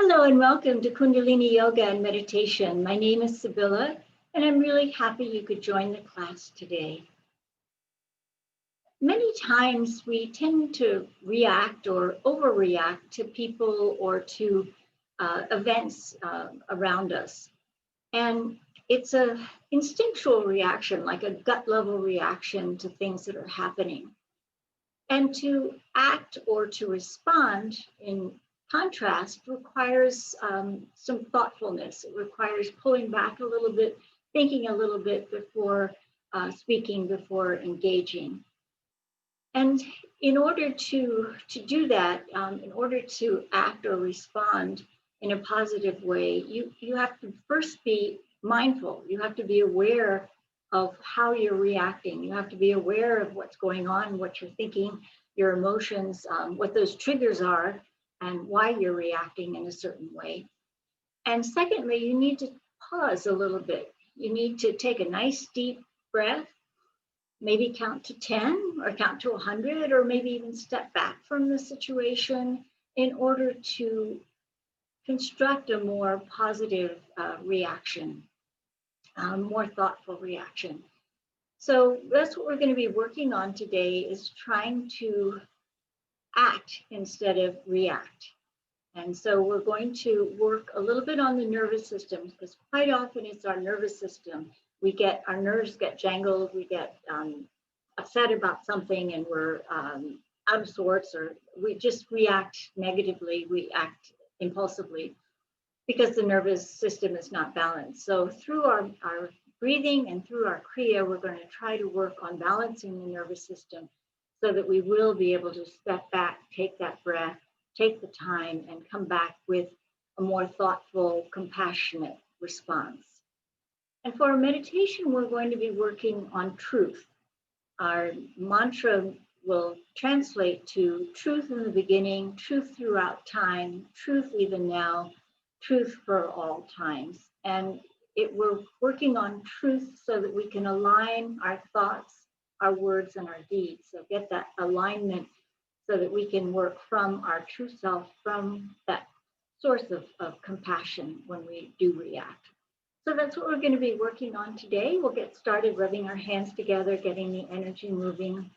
Hello and welcome to Kundalini Yoga and Meditation. My name is Sybilla, and I'm really happy you could join the class today. Many times we tend to react or overreact to people or to events around us. And it's an instinctual reaction, like a gut level reaction to things that are happening. And to act or to respond in contrast requires some thoughtfulness. It requires pulling back a little bit, thinking a little bit before speaking, before engaging. And in order to do that, in order to act or respond in a positive way, you have to first be mindful. You have to be aware of how you're reacting. You have to be aware of what's going on, what you're thinking, your emotions, what those triggers are, and why you're reacting in a certain way. And secondly, you need to pause a little bit. You need to take a nice deep breath, maybe count to 10 or count to 100, or maybe even step back from the situation in order to construct a more positive reaction, more thoughtful reaction. So that's what we're going to be working on today, is trying to act instead of react. And so we're going to work a little bit on the nervous system, because quite often it's our nervous system. Our nerves get jangled, we get upset about something, and we're out of sorts, or we just react negatively, we act impulsively because the nervous system is not balanced. So through our breathing and through our Kriya, we're going to try to work on balancing the nervous system so that we will be able to step back, take that breath, take the time, and come back with a more thoughtful, compassionate response. And for our meditation, we're going to be working on truth. Our mantra will translate to truth in the beginning, truth throughout time, truth even now, truth for all times. And we're working on truth so that we can align our thoughts, our words, and our deeds. So get that alignment so that we can work from our true self, from that source of compassion when we do react. So that's what we're going to be working on today. We'll get started rubbing our hands together, getting the energy moving.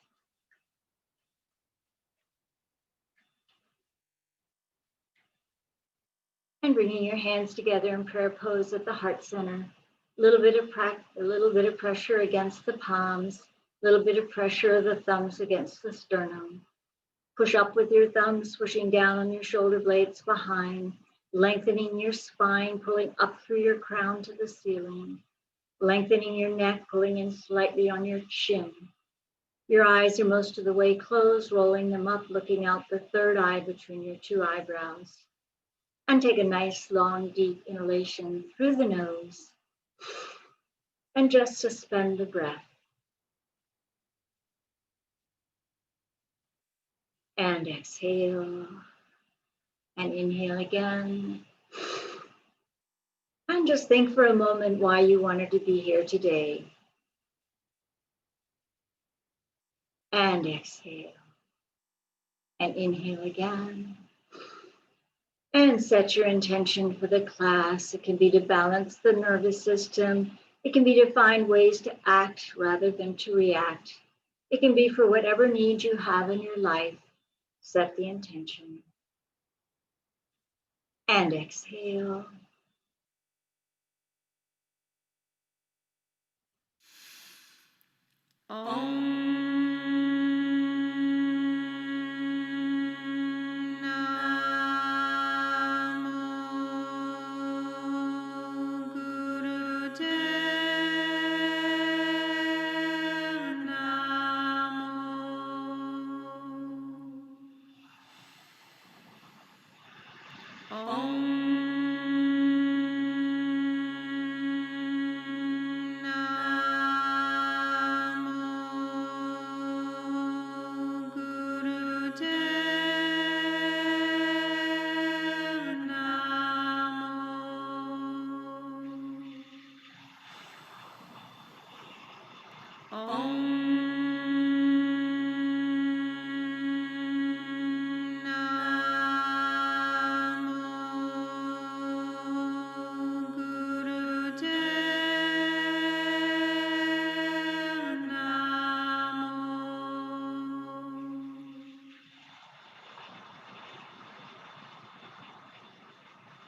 And bringing your hands together in prayer pose at the heart center. A little bit of pressure against the palms, a little bit of pressure of the thumbs against the sternum. Push up with your thumbs, pushing down on your shoulder blades behind, lengthening your spine, pulling up through your crown to the ceiling, lengthening your neck, pulling in slightly on your chin. Your eyes are most of the way closed, rolling them up, looking out the third eye between your two eyebrows. And take a nice, long, deep inhalation through the nose. And just suspend the breath. And exhale. And inhale again. And just think for a moment why you wanted to be here today. And exhale. And inhale again. And set your intention for the class. It can be to balance the nervous system. It can be to find ways to act rather than to react. It can be for whatever needs you have in your life. Set the intention. And exhale.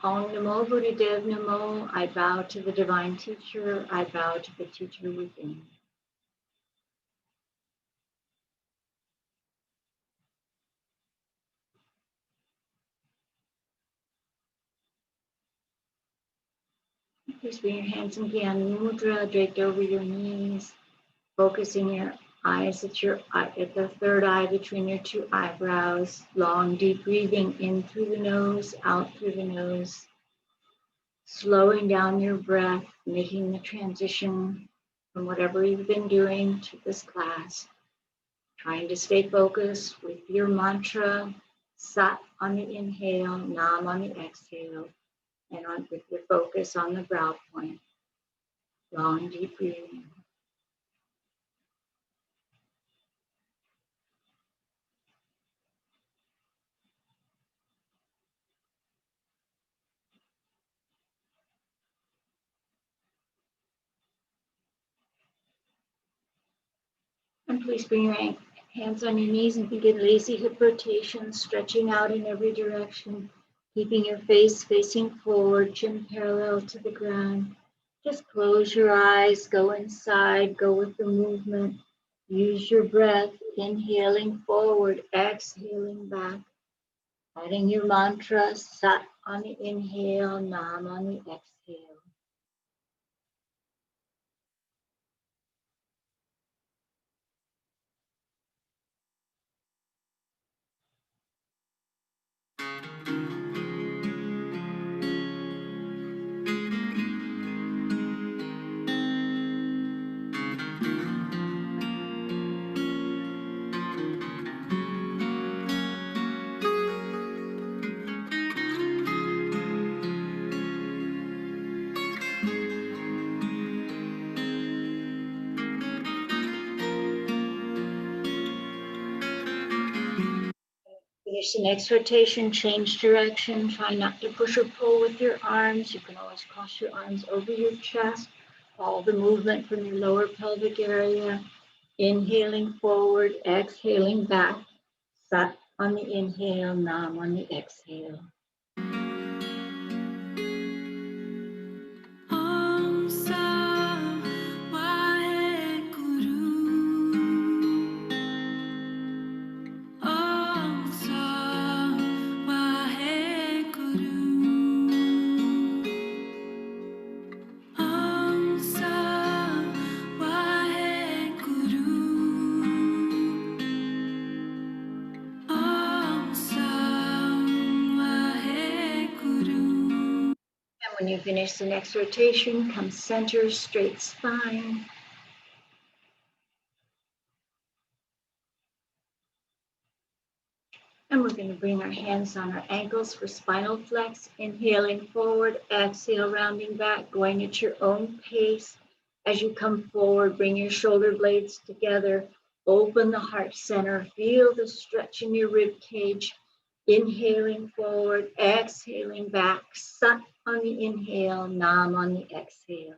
Om Namo Buddhadev Namo. I bow to the Divine Teacher. I bow to the Teacher within. Please bring your hands in Gyan Mudra, draped over your knees, focusing your eyes at the third eye between your two eyebrows. Long, deep breathing in through the nose, out through the nose. Slowing down your breath, making the transition from whatever you've been doing to this class. Trying to stay focused with your mantra, Sat on the inhale, Nam on the exhale, and with your focus on the brow point. Long, deep breathing. And please bring your hands on your knees and begin lazy hip rotation, stretching out in every direction, keeping your face facing forward, chin parallel to the ground. Just close your eyes, go inside, go with the movement. Use your breath, inhaling forward, exhaling back. Adding your mantra, Sat on the inhale, Nam on the exhale. Finish the next rotation, change direction. Try not to push or pull with your arms. You can always cross your arms over your chest. Follow the movement from your lower pelvic area. Inhaling forward, exhaling back. Sat on the inhale, Nam on the exhale. When you finish the next rotation, come center, straight spine. And we're going to bring our hands on our ankles for spinal flex. Inhaling forward, exhale, rounding back, going at your own pace. As you come forward, bring your shoulder blades together. Open the heart center. Feel the stretch in your rib cage. Inhaling forward, exhaling back. Sat on the inhale, Nam on the exhale.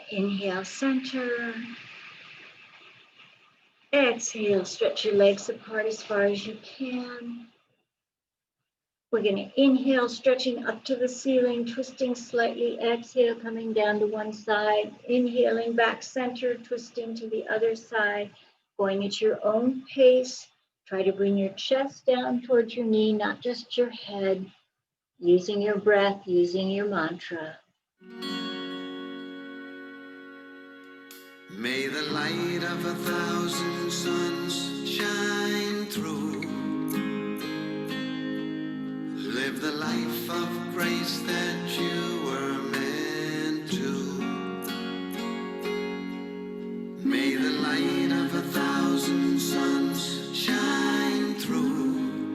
Inhale, center. Exhale, stretch your legs apart as far as you can. We're going to inhale, stretching up to the ceiling, twisting slightly. Exhale, coming down to one side. Inhaling, back center, twisting to the other side. Going at your own pace. Try to bring your chest down towards your knee, not just your head. Using your breath, using your mantra. May the light of 1,000 suns shine through. Live the life of grace that you were meant to. May the light of 1,000 suns shine through.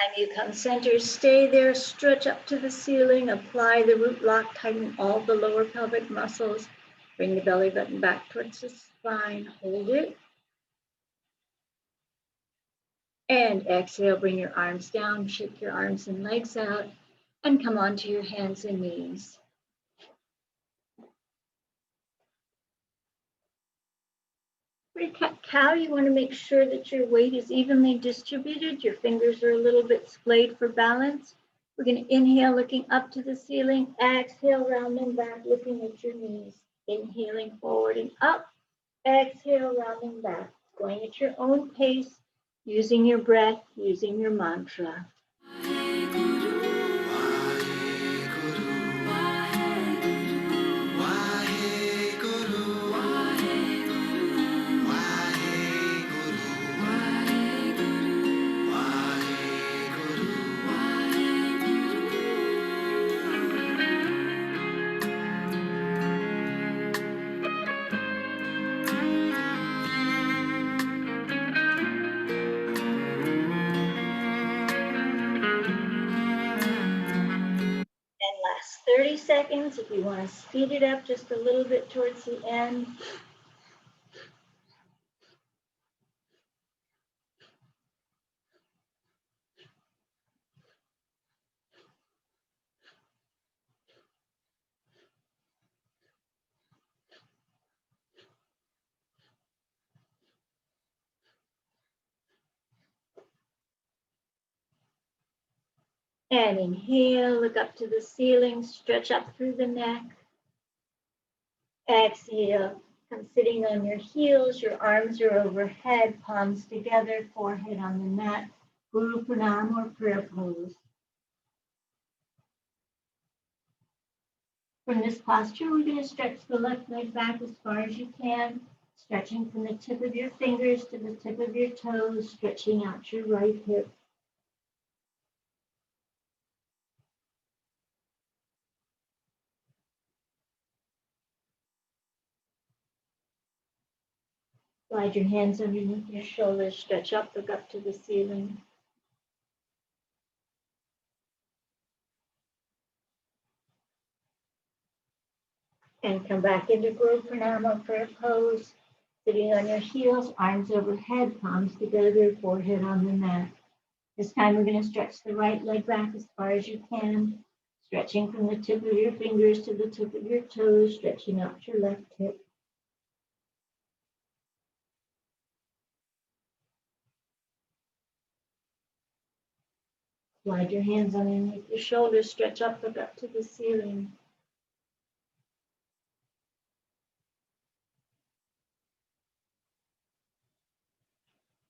Time you come center, stay there, stretch up to the ceiling, apply the root lock, tighten all the lower pelvic muscles, bring the belly button back towards the spine, hold it. And exhale, bring your arms down, shake your arms and legs out, and come onto your hands and knees. For your cat-cow, you want to make sure that your weight is evenly distributed. Your fingers are a little bit splayed for balance. We're going to inhale, looking up to the ceiling. Exhale, rounding back, looking at your knees. Inhaling forward and up. Exhale, rounding back. Going at your own pace, using your breath, using your mantra. Last 30 seconds, if you want to speed it up just a little bit towards the end. And inhale, look up to the ceiling, stretch up through the neck. Exhale, come sitting on your heels, your arms are overhead, palms together, forehead on the mat, Guru Pranam or prayer pose. From this posture, we're going to stretch the left leg back as far as you can, stretching from the tip of your fingers to the tip of your toes, stretching out your right hip. Slide your hands underneath your shoulders, stretch up, look up to the ceiling. And come back into Guru Pranama prayer pose, sitting on your heels, arms overhead, palms together, forehead on the mat. This time we're going to stretch the right leg back as far as you can, stretching from the tip of your fingers to the tip of your toes, stretching out your left hip. Slide your hands underneath your shoulders, stretch up, look up to the ceiling.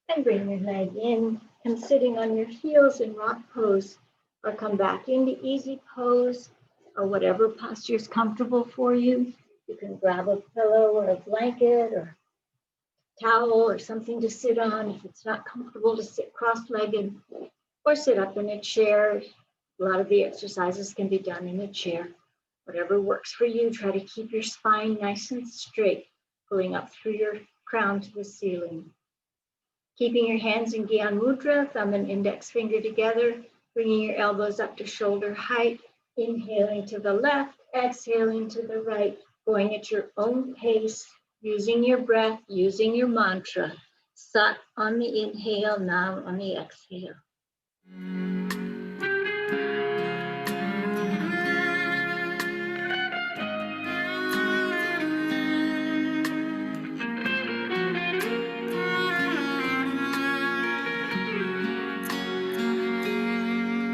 And bring your leg in, come sitting on your heels in rock pose, or come back into easy pose, or whatever posture is comfortable for you. You can grab a pillow or a blanket or towel or something to sit on if it's not comfortable to sit cross-legged, or sit up in a chair. A lot of the exercises can be done in a chair. Whatever works for you, try to keep your spine nice and straight, pulling up through your crown to the ceiling. Keeping your hands in Gyan Mudra, thumb and index finger together, bringing your elbows up to shoulder height, inhaling to the left, exhaling to the right, going at your own pace, using your breath, using your mantra. Sat on the inhale, Nam on the exhale.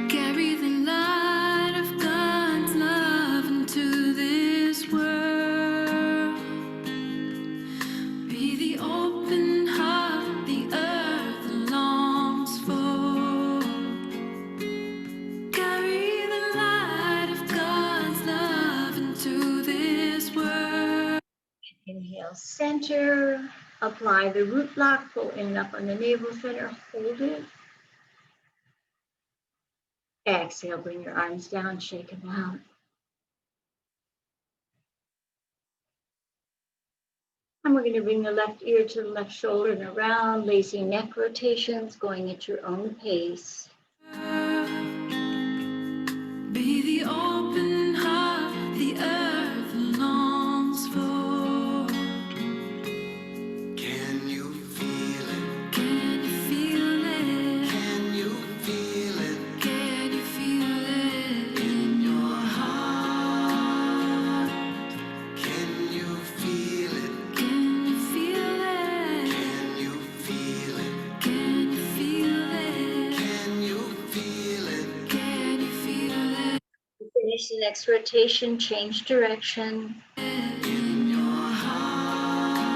Carry the light of God's love into this world. Be the open heart the earth longs for. Carry the light of God's love into this world. Inhale, center. Apply the root lock, pull in and up on the navel center, hold it. Exhale, bring your arms down, shake them out. And we're going to bring the left ear to the left shoulder and around, lazy neck rotations, going at your own pace. Finish the next rotation, change direction. In your heart,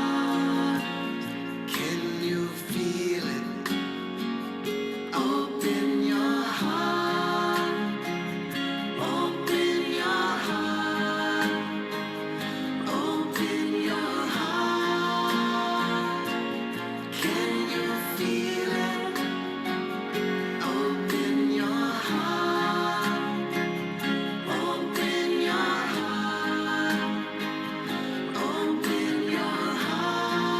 can you feel it? Open your heart, open your heart, open your heart. Can you feel it? Open your heart, open your heart, open your heart.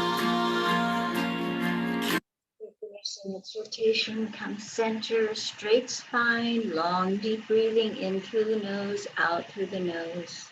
Finishing its rotation, come center, straight spine, long, deep breathing in through the nose, out through the nose.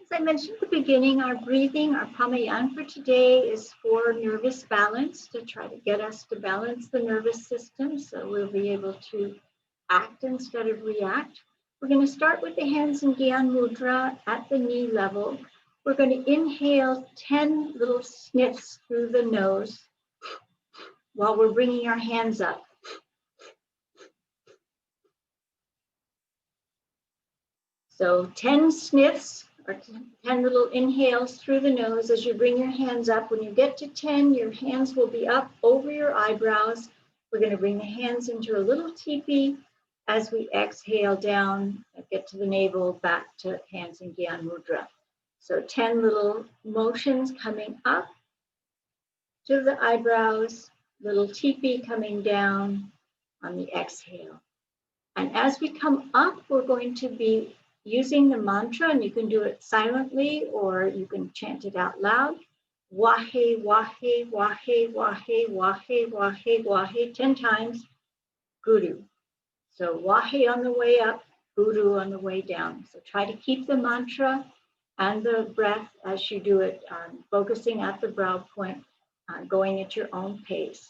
As I mentioned at the beginning, our breathing, our pranayama for today is for nervous balance, to try to get us to balance the nervous system so we'll be able to act instead of react. We're going to start with the hands in Gyan Mudra at the knee level. We're going to inhale 10 little sniffs through the nose while we're bringing our hands up. So 10 sniffs or 10 little inhales through the nose as you bring your hands up. When you get to 10, your hands will be up over your eyebrows. We're going to bring the hands into a little teepee as we exhale down, get to the navel, back to hands in Gyan Mudra. So 10 little motions coming up to the eyebrows, little teepee coming down on the exhale. And as we come up, we're going to be using the mantra, and you can do it silently or you can chant it out loud. WAHE, WAHE, WAHE, WAHE, WAHE, WAHE, WAHE, 10 times, Guru. So WAHE on the way up, Guru on the way down. So try to keep the mantra and the breath as you do it, focusing at the brow point, going at your own pace.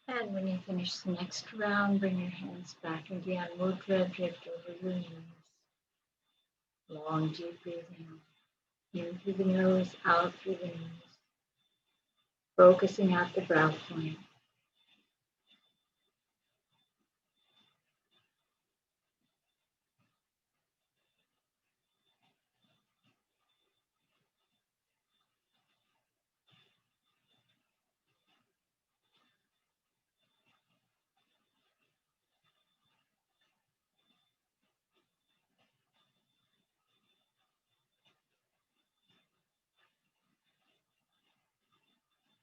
And when you finish the next round, bring your hands back again. Mudra drift over your knees. Long, deep breathing. In through the nose, out through the nose. Focusing at the brow point.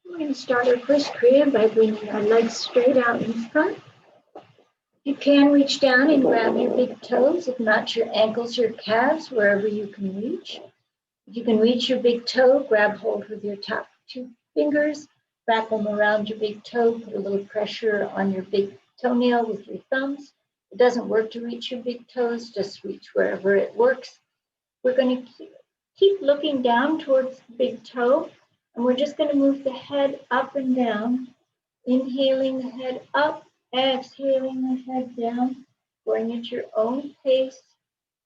We're going to start our first Kriya by bringing our legs straight out in front. You can reach down and grab your big toes, if not your ankles, your calves, wherever you can reach. If you can reach your big toe, grab hold with your top 2 fingers, wrap them around your big toe, put a little pressure on your big toenail with your thumbs. It doesn't work to reach your big toes, just reach wherever it works. We're going to keep looking down towards the big toe, and we're just going to move the head up and down, inhaling the head up, exhaling the head down, going at your own pace,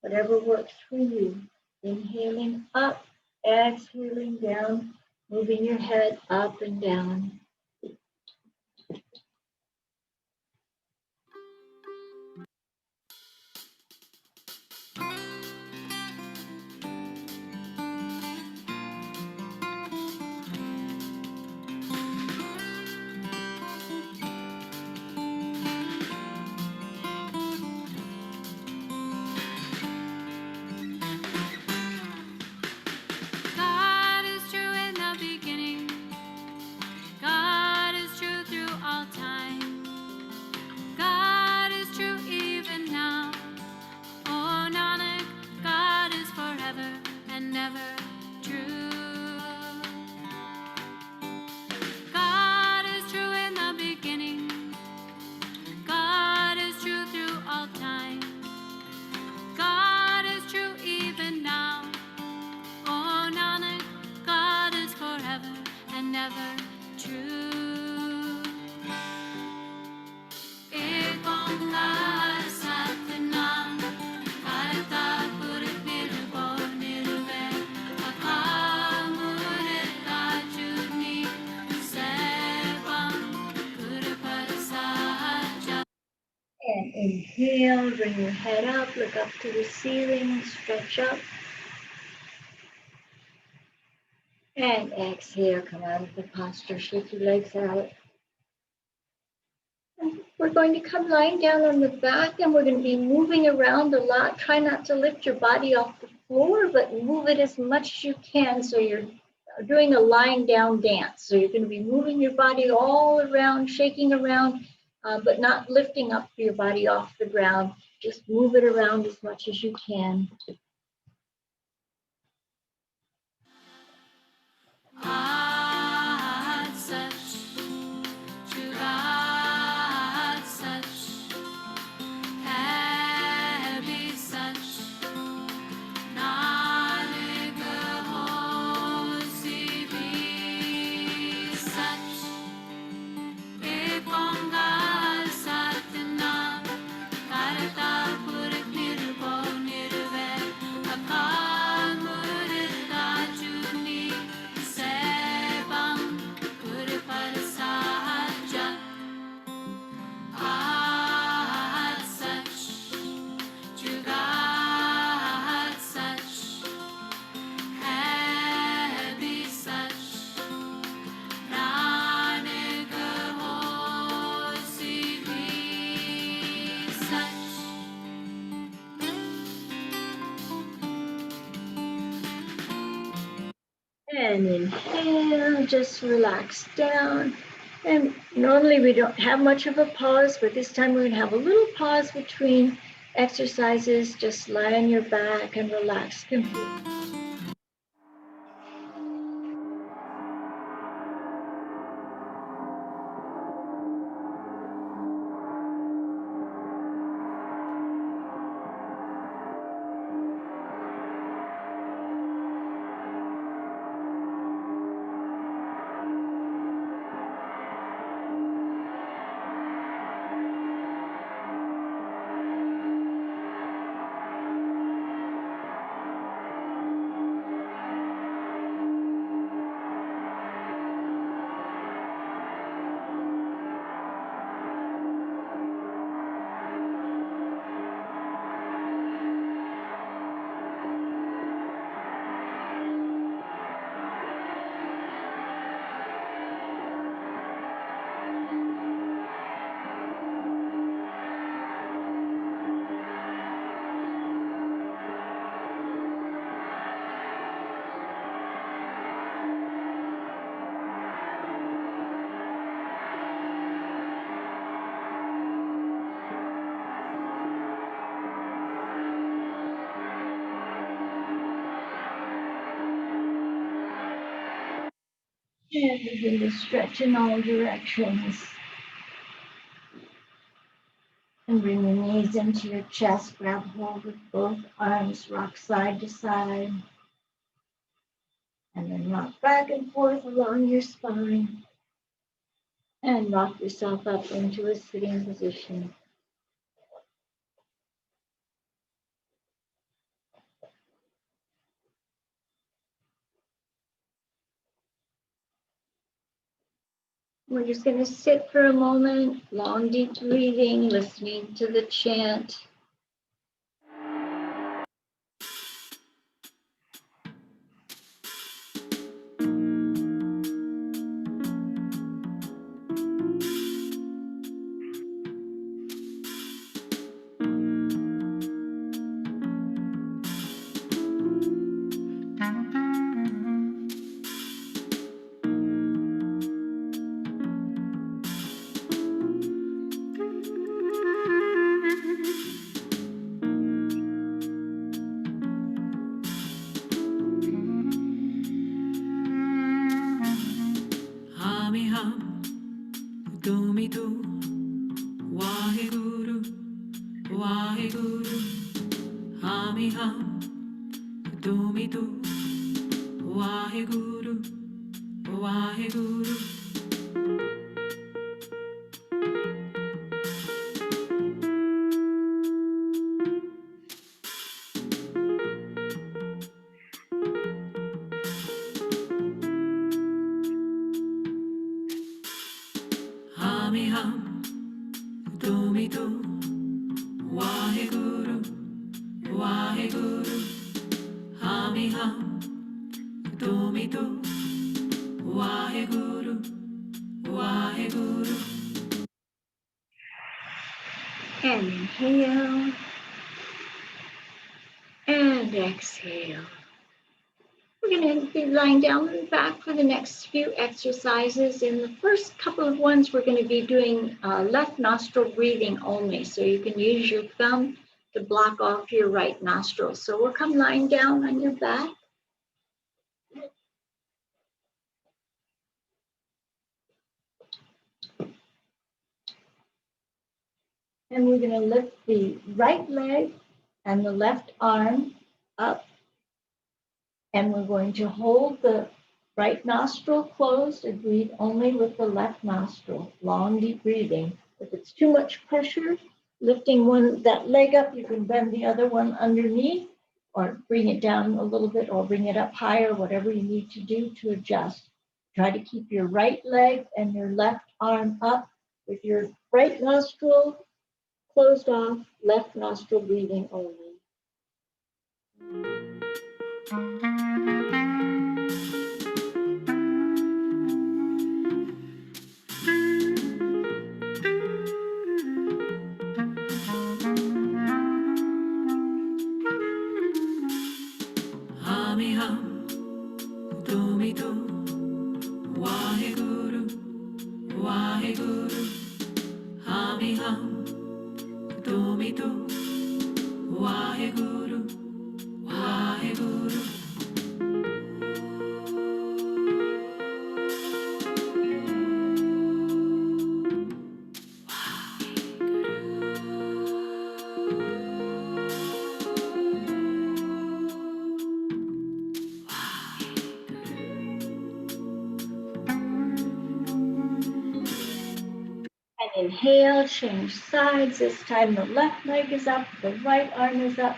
whatever works for you. Inhaling up, exhaling down, moving your head up and down. God is true in the beginning. God is true through all time. God is true even now. Oh, NAANAK, God is forever and ever true. God is true in the beginning. God is true through all time. God is true even now. Oh, NAANAK, God is forever and ever true. Ek Onkar Satnam, Karta Purush Nirbhav Nirvair, Akal Murad Ajuni, Sarvam Guru Prasad. And inhale, bring your head up, look up to the ceiling, stretch up. And exhale, come out of the posture, shake your legs out. And we're going to come lying down on the back, and we're going to be moving around a lot. Try not to lift your body off the floor, but move it as much as you can, so you're doing a lying down dance. So you're going to be moving your body all around, shaking around, but not lifting up your body off the ground. Just move it around as much as you can. SACH, JUGAAD SACH, HOSEE SACH, NAANAK HOSEE SACH, Ek Onkar Satnam, Karta Purush Nirbhav Nirvair, Akal Murad Ajuni, Sarvam Guru Prasad. SACH, JUGAAD SACH, HOSEE SACH, NAANAK HOSEE SACH. And inhale, just relax down. And normally we don't have much of a pause, but this time we're going to have a little pause between exercises. Just lie on your back and relax completely. And begin to stretch in all directions. And bring your knees into your chest. Grab hold with both arms. Rock side to side. And then rock back and forth along your spine. And rock yourself up into a sitting position. We're just going to sit for a moment, long, deep breathing, listening to the chant. Hami hum, tumi tu, Waheguru, Waheguru. Hami hum, tumi tu, Waheguru, Waheguru. Hami hum, tumi tu, Waheguru, Waheguru. Hami hum, tumi tu, Waheguru, Waheguru. And inhale and exhale. We're going to be lying down on the back for the next few exercises. In the first couple of ones, we're going to be doing left nostril breathing only. So you can use your thumb to block off your right nostril. So we'll come lying down on your back. And we're going to lift the right leg and the left arm up. And we're going to hold the right nostril closed and breathe only with the left nostril. Long, deep breathing. If it's too much pressure, lifting that leg up, you can bend the other one underneath or bring it down a little bit or bring it up higher, whatever you need to do to adjust. Try to keep your right leg and your left arm up with your right nostril closed off, left nostril breathing only. Hami hum, tumi tu, Waheguru, Waheguru. Hami hum, tumi tu, Waheguru, Waheguru. And inhale, change sides. This time the left leg is up, the right arm is up,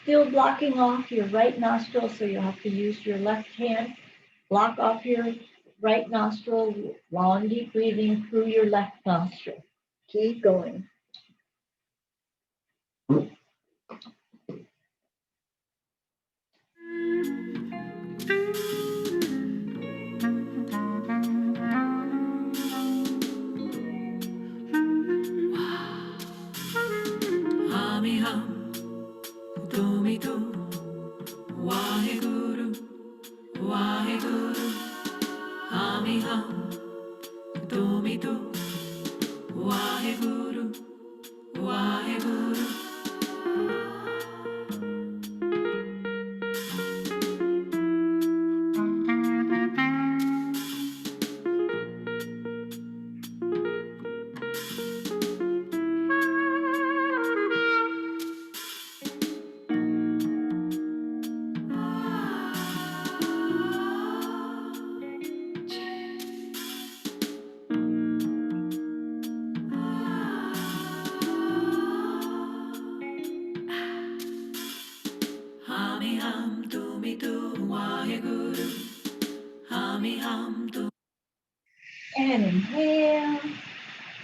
still blocking off your right nostril, so you'll have to use your left hand. Block off your right nostril, long deep breathing through your left nostril. Keep going. Hami hum, tumi tu, Waheguru, Waheguru. Hami hum, tumi tu, Waheguru, Waheguru. And inhale.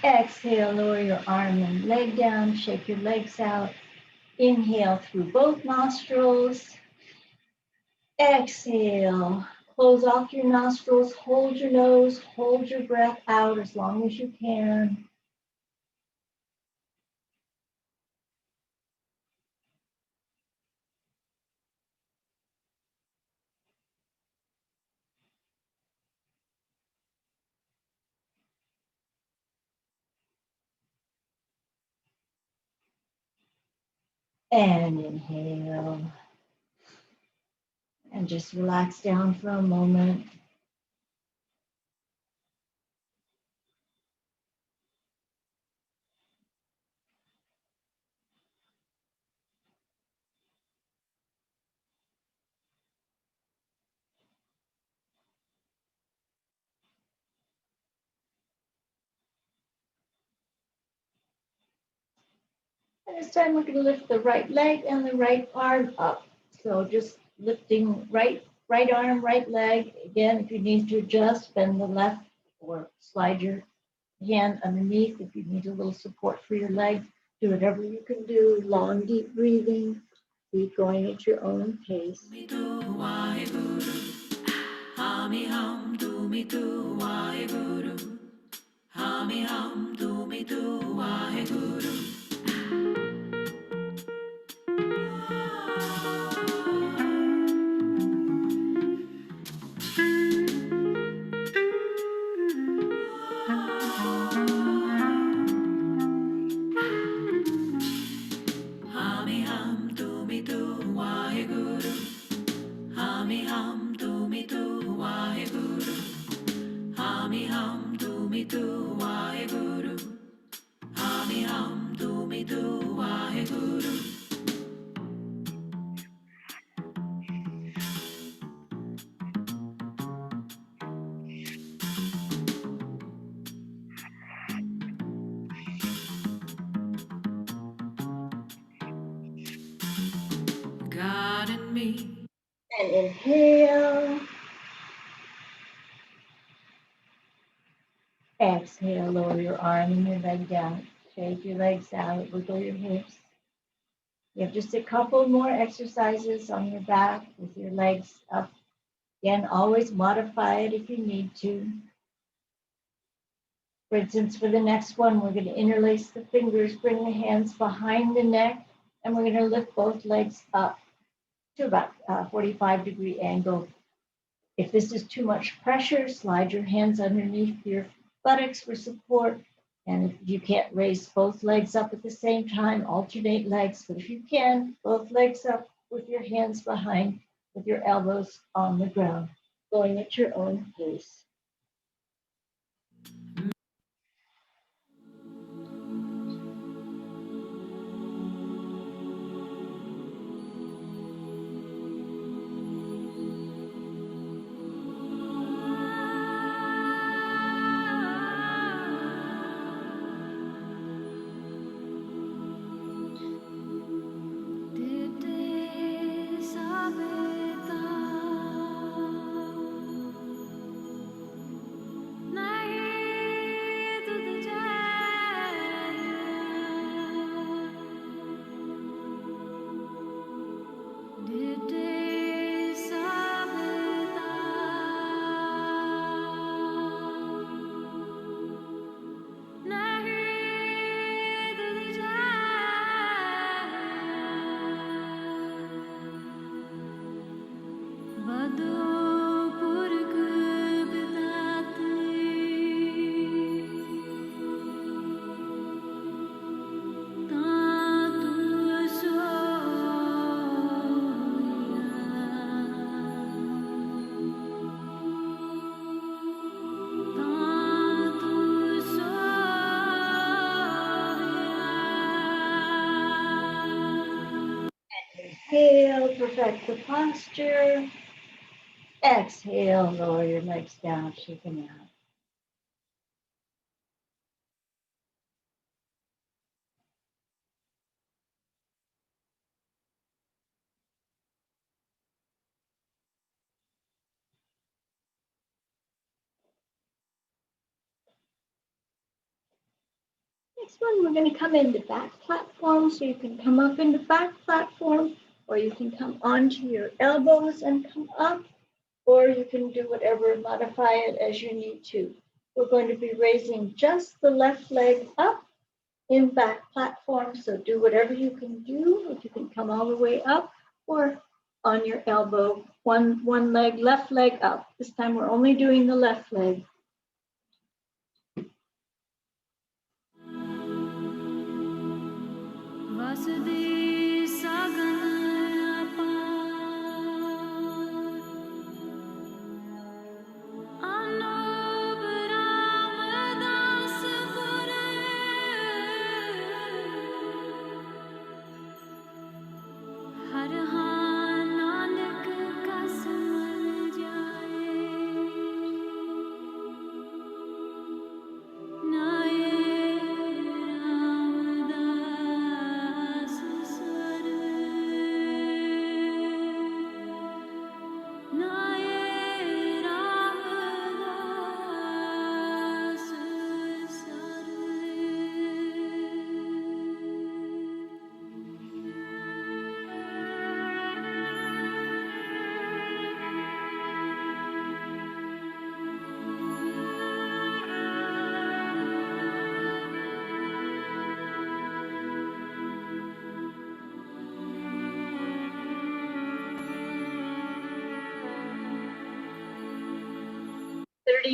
Exhale, lower your arm and leg down. Shake your legs out. Inhale through both nostrils. Exhale. Close off your nostrils. Hold your nose. Hold your breath out as long as you can. And inhale. And just relax down for a moment. And this time we're going to lift the right leg and the right arm up. So just lifting right arm, right leg. Again, if you need to adjust, bend the left or slide your hand underneath. If you need a little support for your leg, do whatever you can do. Long, deep breathing. Keep going at your own pace. God and me. And inhale. Exhale, lower your arm and your leg down. Shake your legs out, wiggle your hips. You have just a couple more exercises on your back with your legs up. Again, always modify it if you need to. For instance, for the next one, we're going to interlace the fingers, bring the hands behind the neck, and we're going to lift both legs up to about 45-degree angle. If this is too much pressure, slide your hands underneath your buttocks for support. And if you can't raise both legs up at the same time, alternate legs. But if you can, both legs up with your hands behind, with your elbows on the ground, going at your own pace. Inhale, perfect the posture. Exhale, lower your legs down, shake them out. Next one, we're going to come into back platform. So you can come up into back platform, or you can come onto your elbows and come up, or you can do whatever, modify it as you need to. We're going to be raising just the left leg up in back platform. So do whatever you can do. If you can come all the way up or on your elbow, one leg, left leg up. This time we're only doing the left leg.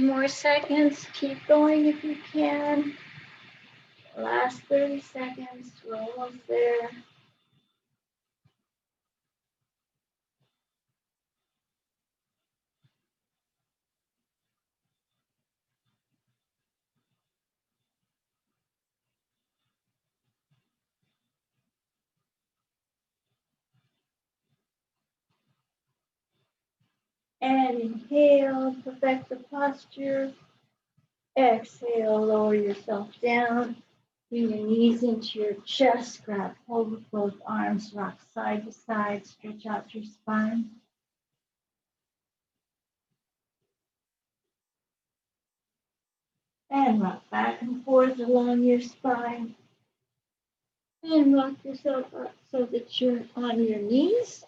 More seconds. Keep going if you can. Last 30 seconds. We're almost there. And inhale, perfect the posture. Exhale, lower yourself down. Bring your knees into your chest. Grab hold with both arms. Rock side to side. Stretch out your spine. And rock back and forth along your spine. And rock yourself up so that you're on your knees.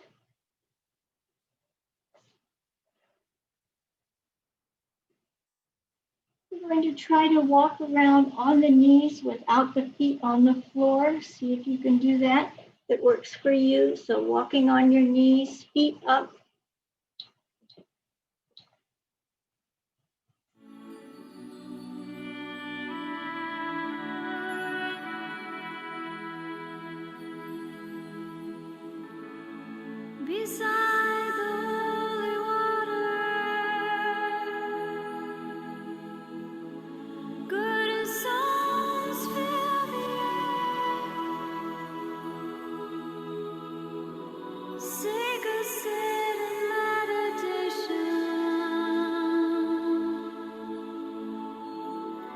You're going to try to walk around on the knees without the feet on the floor. See if you can do that. It works for you. So walking on your knees, feet up. Beside the holy water, good songs fill the air. Sing a sit in meditation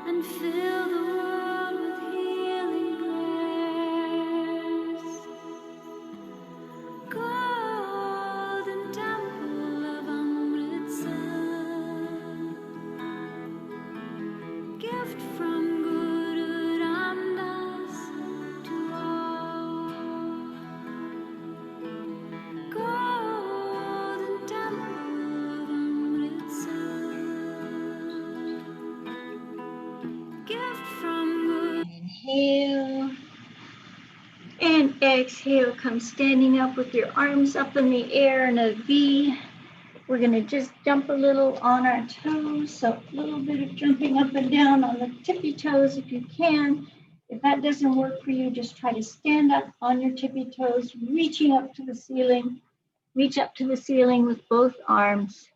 and fill the world with healing prayers. Golden temple of Amritsar, gift from Guru Ramdas to all. Golden temple of Amritsar, gift from Guru. Inhale. And exhale, come standing up with your arms up in the air in a V. We're going to just jump a little on our toes. So a little bit of jumping up and down on the tippy toes if you can. If that doesn't work for you, just try to stand up on your tippy toes, reaching up to the ceiling. Reach up to the ceiling with both arms.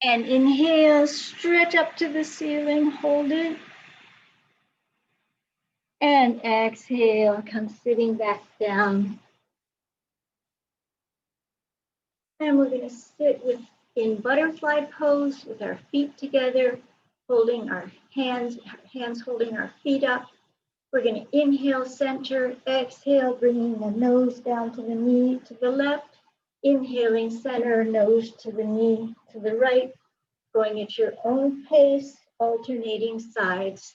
And inhale, stretch up to the ceiling, hold it. And exhale, come sitting back down. And we're going to sit in butterfly pose with our feet together, holding our hands holding our feet up. We're going to inhale, center, exhale, bringing the nose down to the knee to the left. Inhaling, center, nose to the knee to the right. Going at your own pace, alternating sides.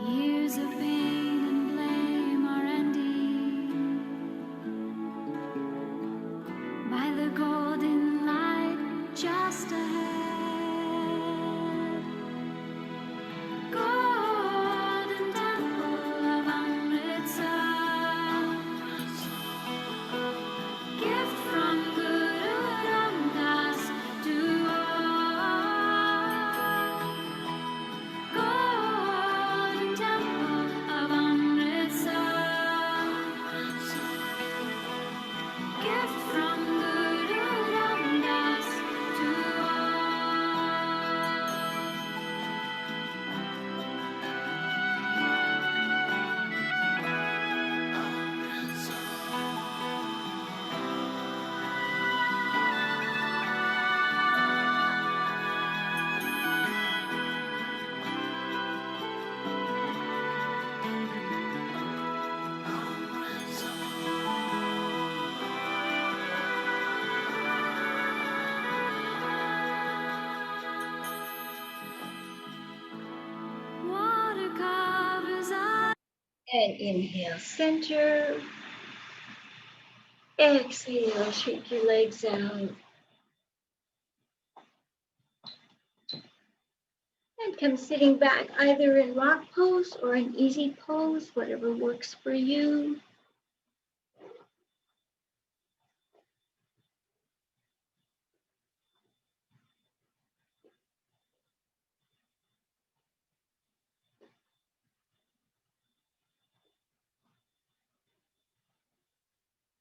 Years of pain and blame are ending by the golden light just ahead. Golden temple of Amritsar, gift from Guru Ramdas to all. Golden temple of Amritsar, gift from Guru Ramdas to water covers us. And inhale, center. Exhale, shake your legs out. And come sitting back either in rock pose or in easy pose, whatever works for you.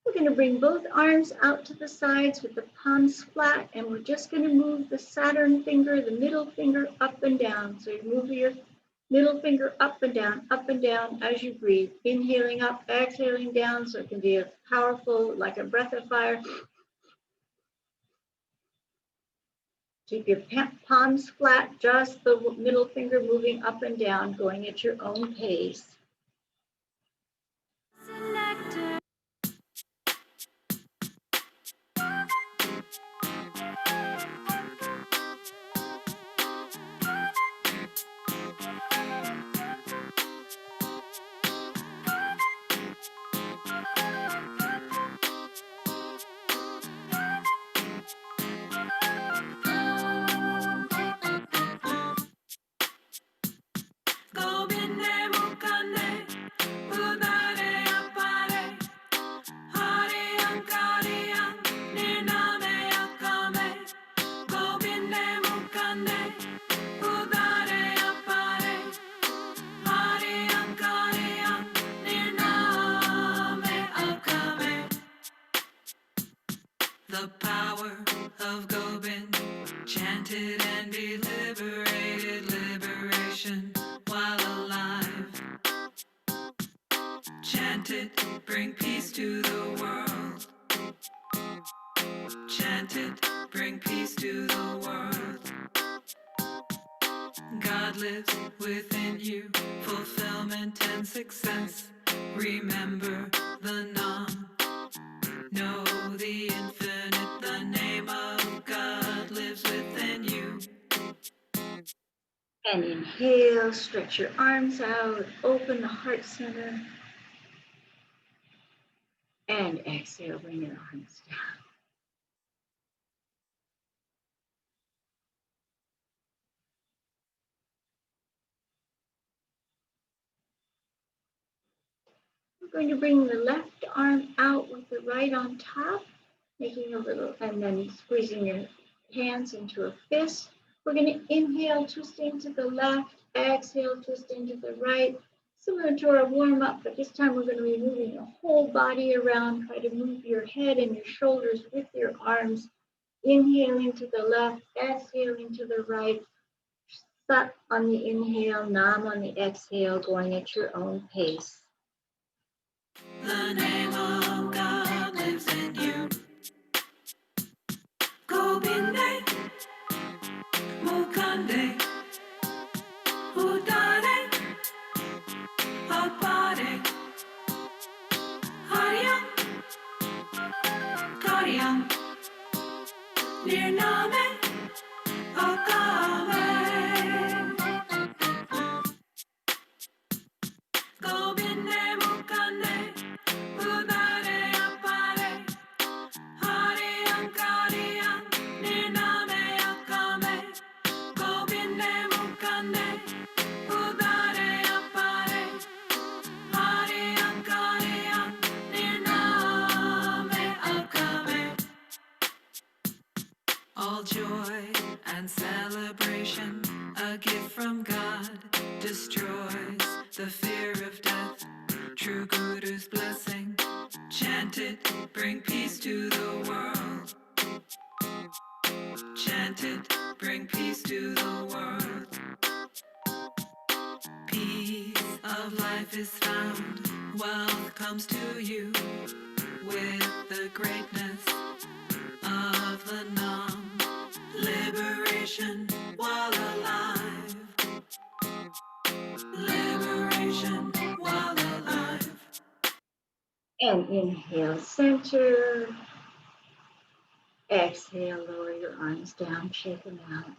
We're going to bring both arms out to the sides with the palms flat, and we're just going to move the Saturn finger, the middle finger up and down. So you move your middle finger up and down as you breathe. Inhaling up, exhaling down, so it can be a powerful, like a breath of fire. Keep your palms flat, just the middle finger moving up and down, going at your own pace. Selector. Govinda Mukande, Udare Apare, Hari Ankariyan, Nirname Akame. Govinda Mukande, Udare Apare, Hari Ankariyan, Nirname Akame. The power of Gobind, chanted and be liberated, liberation while alive. Chant it, bring peace to the world. Chant it, bring peace to the world. God lives within you, fulfillment and success. Remember the Nam, know the infinite, the name of God lives within you. And inhale, stretch your arms out, open the heart center. And exhale, bring your arms down. We're going to bring the left arm out with the right on top, making a little, and then squeezing your hands into a fist. We're going to inhale, twisting to the left, exhale, twisting to the right, Similar to our warm up, but this time we're going to be moving your whole body around. Try to move your head and your shoulders with your arms. Inhaling to the left, exhaling to the right. Sat on the inhale, Nam on the exhale, going at your own pace. The name of God lives in you. Gobinde, Mukande, Udare, Apare, Hariam, Karyam, Nirname, Akame. Gobinde, Mukande, Udare, Apare, Hariam, Karyam, Nirname, Akame. Gobinde, Mukande, Udare, Apare, Hariam, Karyam, Nirname, Akame. All joy and celebration, a gift from God, destroys the fear of death. True Guru's blessing, chant it, bring peace to the world. Chant it, bring peace to the world. Peace of life is found, wealth comes to you with the greatness of the Nam. Liberation while alive. Liberation while alive. And inhale, center. Exhale, lower your arms down, shake them out.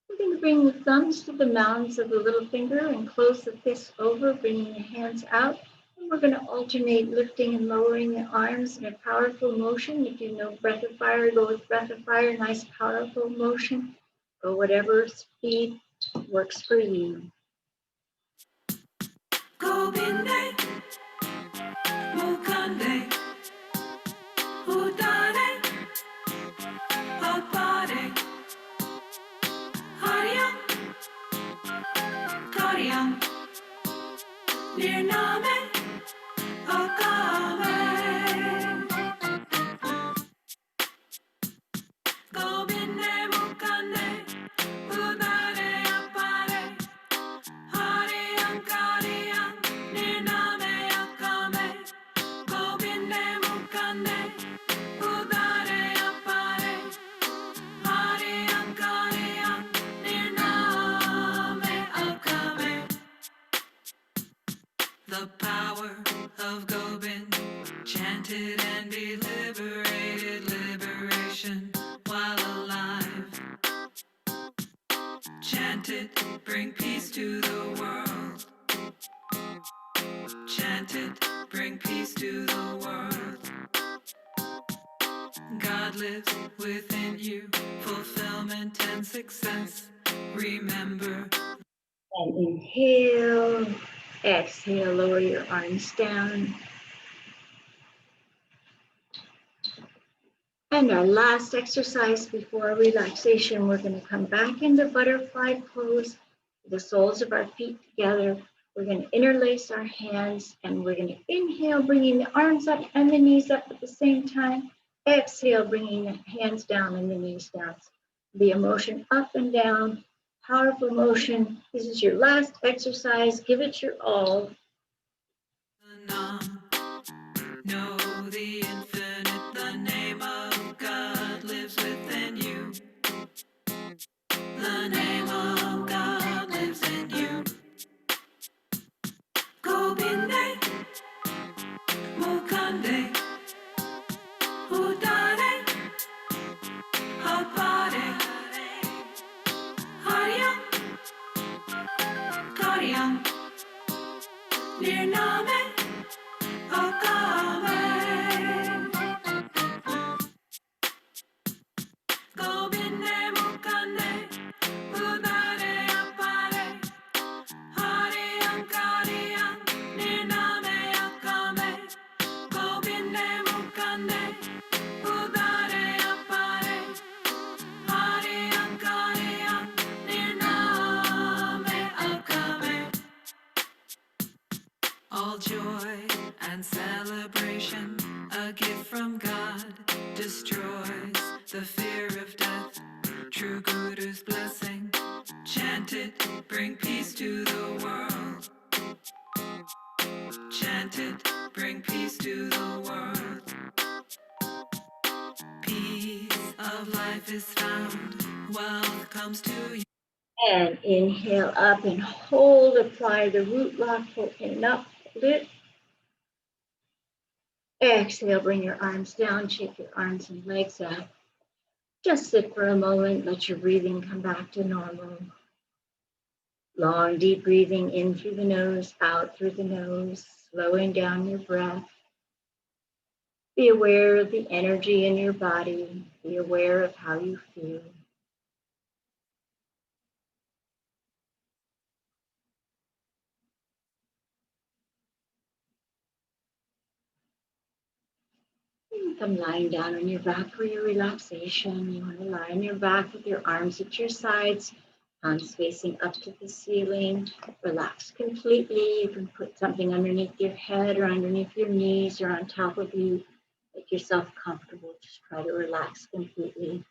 We're going to bring the thumbs to the mounds of the little finger and close the fists over, bringing the hands out. And we're going to alternate lifting and lowering the arms in a powerful motion. If you know breath of fire, go with breath of fire, nice powerful motion. Go whatever speed works for you. Gobinde, Mukande, Udare, Apare, Hariam, Karyam, Nirname, Akame. Gobinde, Mukande, Udare, Apare, Hariam, Karyam, Nirname, Akame. Gobinde, Mukande, Udare, Apare, Hariam, Karyam, Nirname, Akame. The power of Gobind, chanted and be liberated, liberation while alive. Chant it, bring peace to the world. Chant it, bring peace to the world. God lives within you, fulfillment and success. Remember. And inhale, exhale, lower your arms down. And our last exercise before relaxation, we're going to come back into butterfly pose, the soles of our feet together. We're going to interlace our hands and we're going to inhale, bringing the arms up and the knees up at the same time. Exhale, bringing the hands down and the knees down. Be a motion up and down, powerful motion. This is your last exercise. Give it your all. Know the infinite, the name of God lives within you. The name of God lives in you. Gobinde, Mukande, Udare, Apare, Hariam, Karyam, Nirname, Akame. joy and celebration, a gift from God, destroys the fear of death. True Guru's blessing, chant it, bring peace to the world. Chant it, bring peace to the world. Peace of life is found, wealth comes to you. And inhale up and hold, apply the root lock, open up, hold it. Exhale, bring your arms down, shake your arms and legs out. Just sit for a moment, let your breathing come back to normal. Long, deep breathing in through the nose, out through the nose, slowing down your breath. Be aware of the energy in your body. Be aware of how you feel. Come lying down on your back for your relaxation. You want to lie on your back with your arms at your sides, arms facing up to the ceiling. Relax completely. You can put something underneath your head or underneath your knees or on top of you. Make yourself comfortable. Just try to relax completely.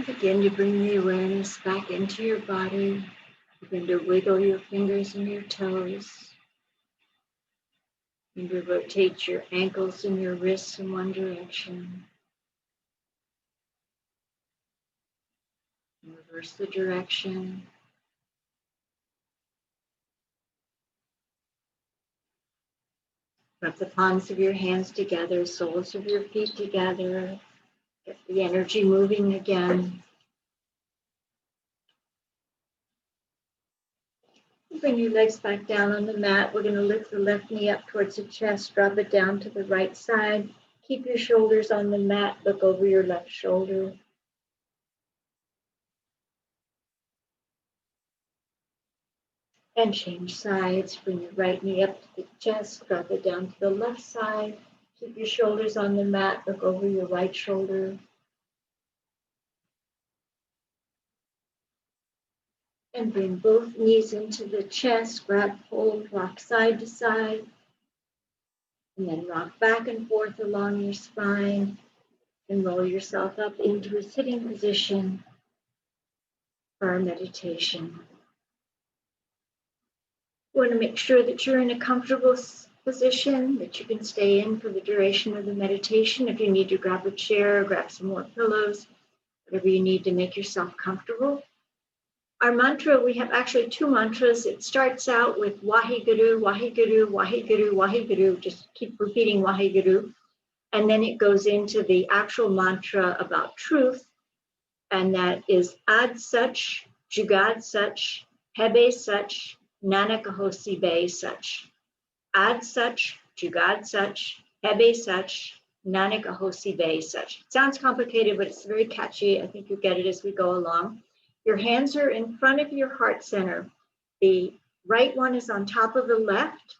And begin to bring the awareness back into your body. Begin to wiggle your fingers and your toes. Begin to rotate your ankles and your wrists in one direction. And reverse the direction. Rub the palms of your hands together, soles of your feet together. Get the energy moving again. Bring your legs back down on the mat. We're going to lift the left knee up towards the chest, drop it down to the right side. Keep your shoulders on the mat. Look over your left shoulder. And change sides. Bring your right knee up to the chest, drop it down to the left side. Keep your shoulders on the mat. Look over your right shoulder. And bring both knees into the chest. Grab hold, rock side to side. And then rock back and forth along your spine. And roll yourself up into a sitting position for our meditation. You want to make sure that you're in a comfortable position, that you can stay in for the duration of the meditation. If you need to grab a chair, grab some more pillows, whatever you need to make yourself comfortable. Our mantra, we have actually two mantras. It starts out with WAHE Guru, WAHE Guru, WAHE Guru, WAHE Guru. Just keep repeating WAHE Guru. And then it goes into the actual mantra about truth. And that is SACH, JUGAAD SACH, BHAY SACH, NAANAK HOSEE SACH. SACH, JUGAAD SACH, BHAY SACH, NAANAK HOSEE SACH. It sounds complicated, but it's very catchy. I think you'll get it as we go along. Your hands are in front of your heart center. The right one is on top of the left.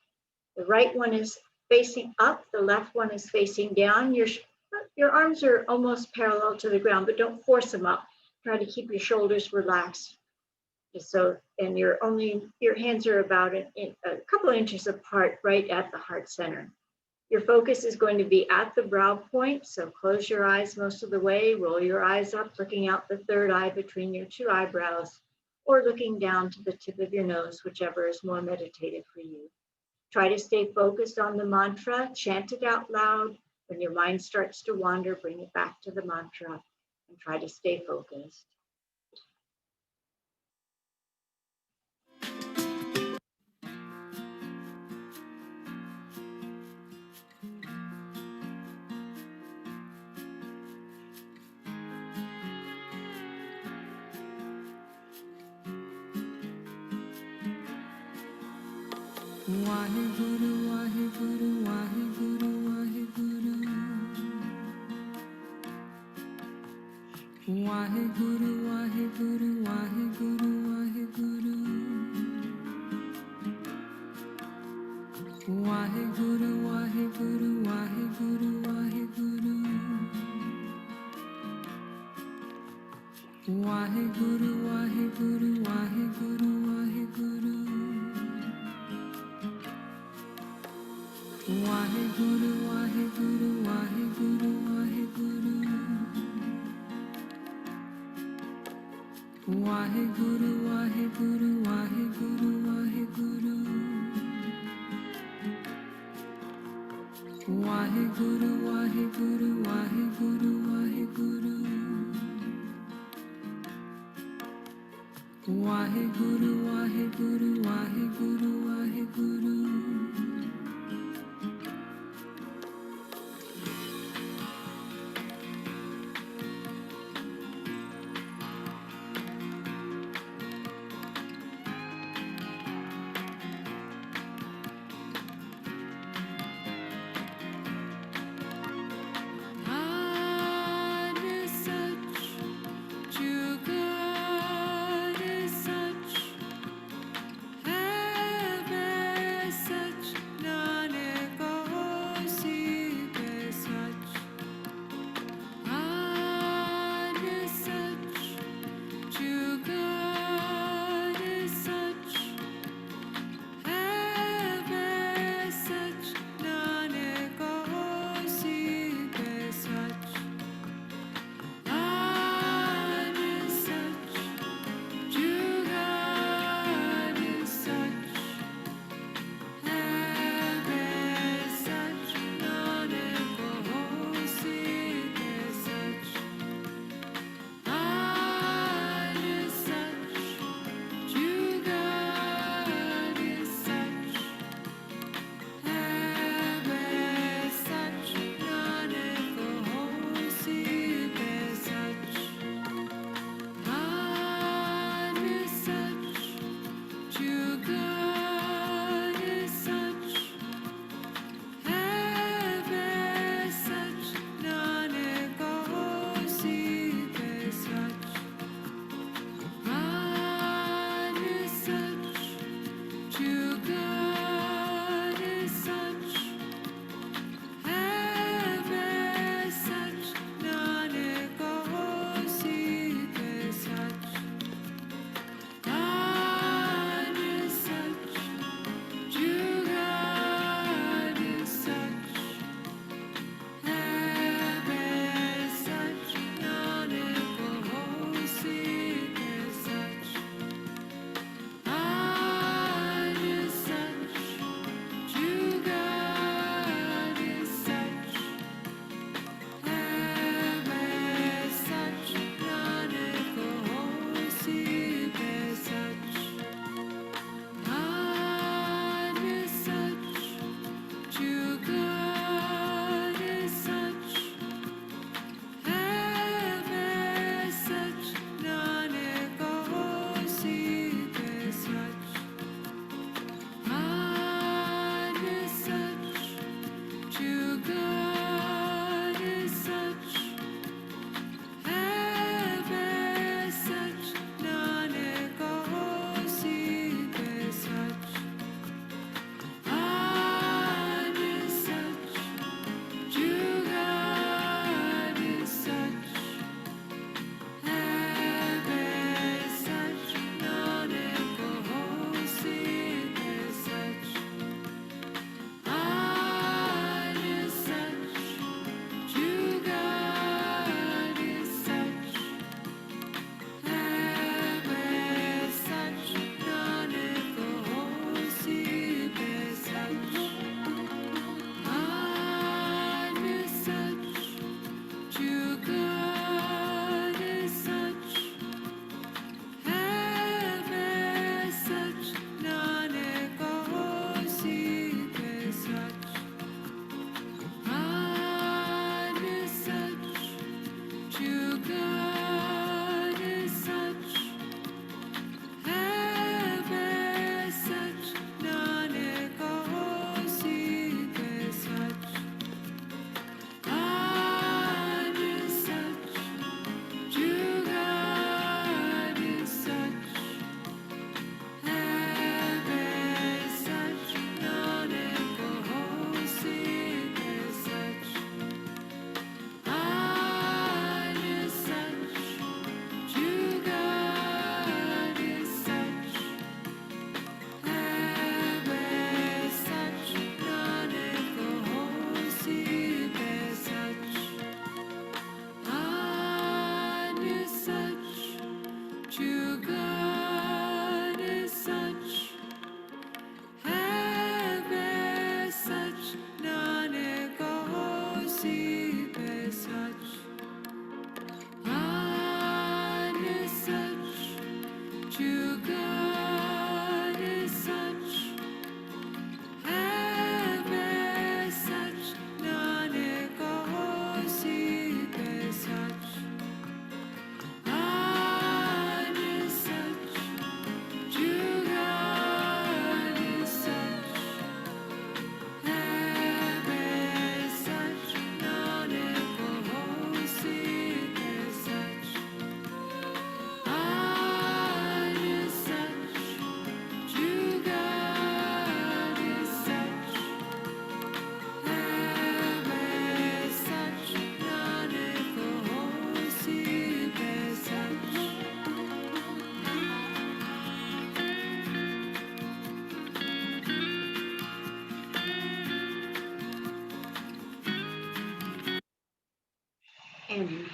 The right one is facing up. The left one is facing down. Your arms are almost parallel to the ground, but don't force them up. Try to keep your shoulders relaxed. So, and your hands are about a couple of inches apart, right at the heart center. Your focus is going to be at the brow point. So close your eyes most of the way. Roll your eyes up, looking out the third eye between your two eyebrows, or looking down to the tip of your nose, whichever is more meditative for you. Try to stay focused on the mantra. Chant it out loud. When your mind starts to wander, bring it back to the mantra and try to stay focused. WAHE Guru, WAHE Guru, WAHE Guru, WAHE Guru. WAHE Guru, WAHE Guru, WAHE Guru, WAHE Guru. WAHE Guru, WAHE Guru, WAHE Guru, WAHE Guru. WAHE Guru, WAHE Guru, WAHE Guru, WAHE Guru. WAHE Guru, WAHE Guru, WAHE Guru, WAHE Guru. WAHE Guru, WAHE Guru, WAHE Guru, WAHE Guru. WAHE Guru, WAHE Guru, WAHE Guru, WAHE Guru. WAHE Guru, WAHE Guru, WAHE Guru, WAHE Guru. SACH,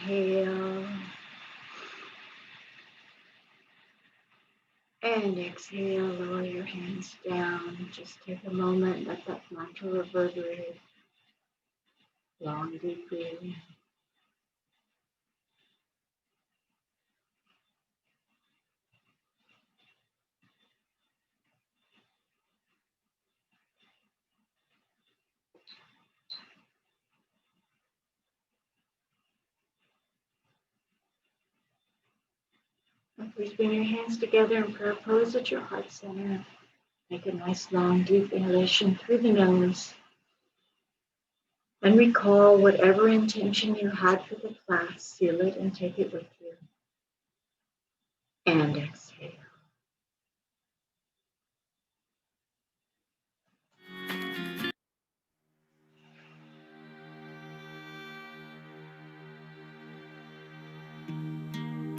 inhale. And exhale, lower your hands down. Just take a moment, let that mantra reverberate. Long, deep breathing. And please bring your hands together in prayer pose at your heart center. Make a nice, long, deep inhalation through the nose. And recall whatever intention you had for the class, seal it and take it with you. And exhale.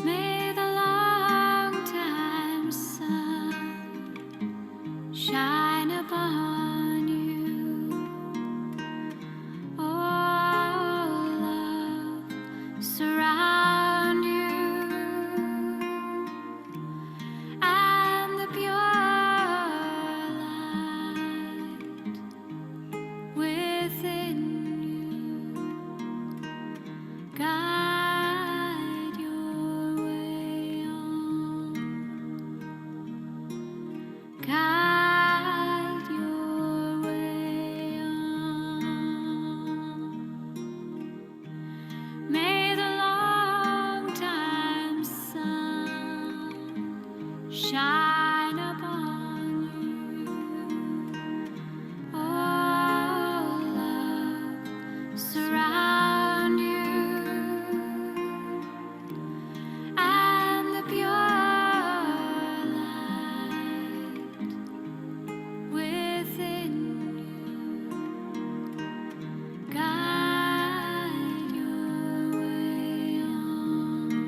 May the long time sun shine upon you. Oh, love surround you, and the pure light within you guide your way on. Guide your way on. May the long time sun shine upon you. Oh, love surround you, and the pure light within you guide your way on.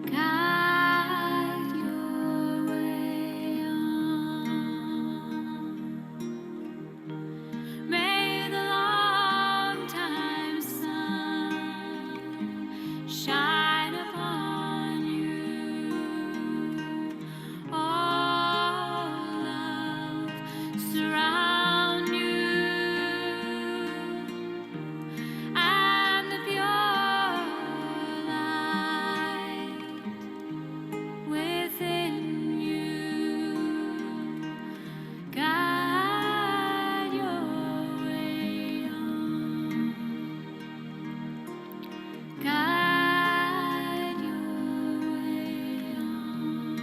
Guide your way on. May the long time sun shine upon you. Oh, love surround you, and the pure light within you guide your way on. Guide your way on.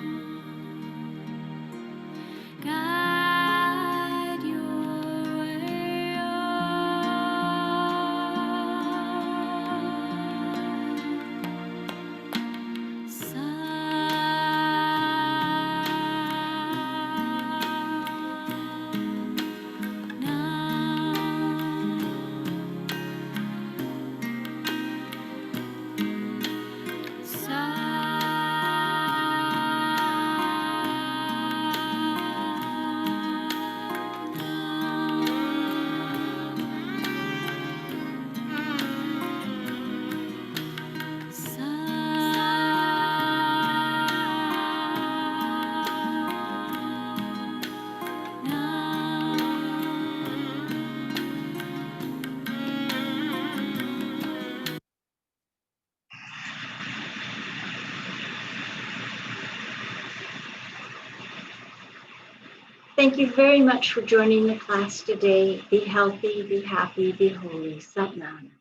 Guide your way on. Thank you very much for joining the class today. Be healthy, be happy, be holy. Sat NAANAK.